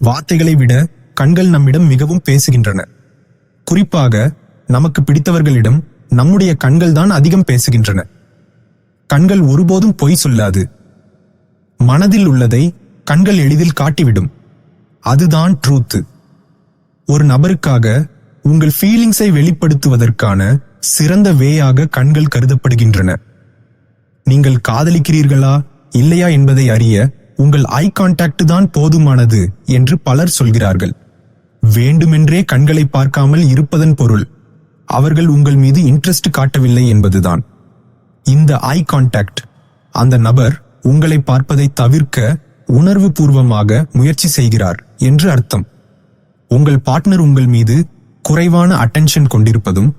வார்த்தைகளை விட கண்கள் நம்மிடம் மிகவும் பேசுகின்றன. குறிப்பாக நமக்கு பிடித்தவர்களிடம் நம்முடைய கண்கள் தான் அதிகம் பேசுகின்றன. கண்கள் ஒருபோதும் பொய் சொல்லாது. மனதில் உள்ளதை கண்கள் எளிதில் காட்டிவிடும். அதுதான் ட்ரூத். ஒரு நபருக்காக உங்கள் ஃபீலிங்ஸை வெளிப்படுத்துவதற்கான சிறந்த வேயாக கண்கள் கருதப்படுகின்றன. நீங்கள் காதலிக்கிறீர்களா இல்லையா என்பதை அறிய உங்கள் ஐ கான்டாக்ட் தான் போதுமானது என்று பலர் சொல்கிறார்கள். வேண்டுமென்றே கண்களை பார்க்காமல் இருப்பதன் பொருள் அவர்கள் உங்கள் மீது இன்ட்ரெஸ்ட் காட்டவில்லை என்பதுதான். இந்த ஐ கான்டாக்ட் அந்த நபர் உங்களை பார்ப்பதை தவிர்க்க உணர்வு பூர்வமாக முயற்சி செய்கிறார் என்று அர்த்தம். உங்கள் பார்ட்னர் உங்கள் மீது குறைவான அட்டென்ஷன் கொண்டிருப்பதும்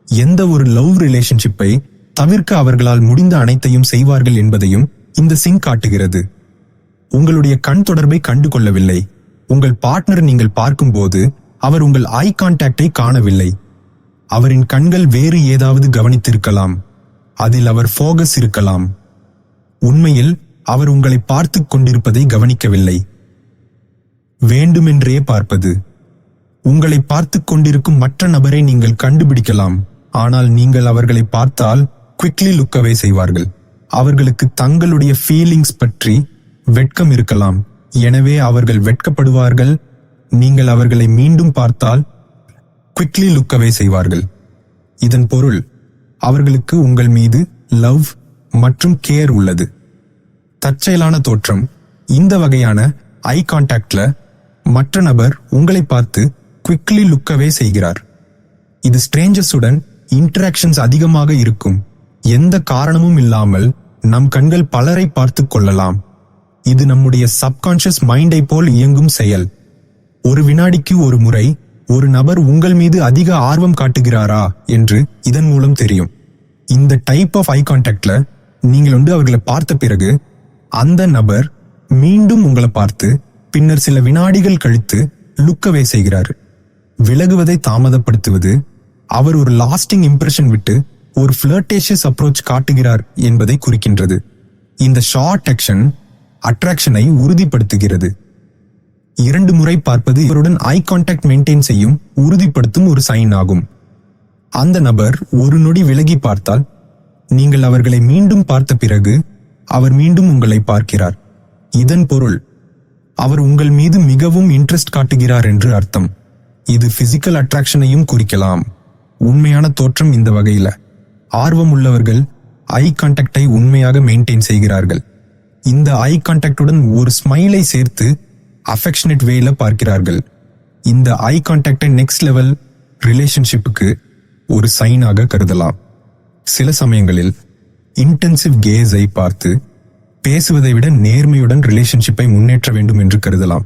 எந்த ஒரு லவ் ரிலேஷன்ஷிப்பை தவிர்க்க அவர்களால் முடிந்த அனைத்தையும் செய்வார்கள் என்பதையும் இந்த சிங் காட்டுகிறது. உங்களுடைய கண் தொடர்பை கண்டு கொள்ளவில்லை. உங்கள் பார்ட்னர் நீங்கள் பார்க்கும்போது அவர் உங்கள் ஐ கான்டாக்டை காணவில்லை. அவரின் கண்கள் வேறு ஏதாவது கவனித்திருக்கலாம். அதில் அவர் ஃபோகஸ் இருக்கலாம். உண்மையில் அவர் உங்களை பார்த்து கொண்டிருப்பதை கவனிக்கவில்லை. வேண்டுமென்றே பார்ப்பது. உங்களை பார்த்து கொண்டிருக்கும் மற்ற நபரை நீங்கள் கண்டுபிடிக்கலாம். ஆனால் நீங்கள் அவர்களை பார்த்தால் குவிக்லி லுக்கவே செய்வார்கள். அவர்களுக்கு தங்களுடைய ஃபீலிங்ஸ் பற்றி வெட்கம் இருக்கலாம். எனவே அவர்கள் வெட்கப்படுவார்கள். நீங்கள் அவர்களை மீண்டும் பார்த்தால் குவிக்லி லுக்கவே செய்வார்கள். இதன் பொருள் அவர்களுக்கு உங்கள் மீது லவ் மற்றும் கேர் உள்ளது. தற்செயலான தோற்றம். இந்த வகையான ஐ கான்டாக்ட்ல மற்ற நபர் உங்களை பார்த்து குவிக்லி லுக்கவே செய்கிறார். இது ஸ்ட்ரேஞ்சர்ஸுடன் இன்டராக்ஷன்ஸ் அதிகமாக இருக்கும். எந்த காரணமும் இல்லாமல் நம் கண்கள் பலரை பார்த்து கொள்ளலாம். இது நம்முடைய சப்கான்ஷியஸ் மைண்டை போல் இயங்கும் செயல். ஒரு வினாடிக்கு ஒரு முறை ஒரு நபர் உங்கள் மீது அதிக ஆர்வம் காட்டுகிறாரா என்று இதன் மூலம் தெரியும். இந்த டைப் ஆஃப் ஐ கான்டாக்ட்ல நீங்கள் அவர்களை பார்த்த பிறகு அந்த நபர் மீண்டும் உங்களை பார்த்து பின்னர் சில வினாடிகள் கழித்து லுக்கவே செய்கிறார். விலகுவதை தாமதப்படுத்துவது அவர் ஒரு லாஸ்டிங் இம்ப்ரெஷன் விட்டு ஒரு ஃபிளர்டேஷியஸ் அப்ரோச் காட்டுகிறார் என்பதை குறிக்கின்றது. இந்த ஷார்ட் ஆக்ஷன் அட்ராக்ஷனை உறுதிப்படுத்துகிறது. 2 முறை பார்ப்பது இவருடன் ஐ கான்டாக்ட் மெயின்டைன் செய்யும் உறுதிப்படுத்தும் ஒரு சைன் ஆகும். அந்த நபர் ஒரு நொடி விலகி பார்த்தால் நீங்கள் அவர்களை மீண்டும் பார்த்த பிறகு அவர் மீண்டும் உங்களை பார்க்கிறார். இதன் பொருள் அவர் உங்கள் மீது மிகவும் இன்ட்ரெஸ்ட் காட்டுகிறார் என்று அர்த்தம். இது பிசிக்கல் அட்ராக்ஷனையும் குறிக்கலாம். உண்மையான தோற்றம் இந்த வகையில ஆர்வம் உள்ளவர்கள் ஐ கான்டாக்டை உண்மையாக மெயின்டைன் செய்கிறார்கள். இந்த ஐ கான்டாக்டுடன் ஒரு ஸ்மைலை சேர்த்து அஃபெக்ஷனேட் வேல பார்க்கிறார்கள். இந்த ஐ கான்டாக்டை நெக்ஸ்ட் லெவல் ரிலேஷன்ஷிப்புக்கு ஒரு சைனாக கருதலாம். சில சமயங்களில் இன்டென்சிவ் கேஸை பார்த்து பேசுவதை விட நேர்மையுடன் ரிலேஷன்ஷிப்பை முன்னேற்ற வேண்டும் என்று கருதலாம்.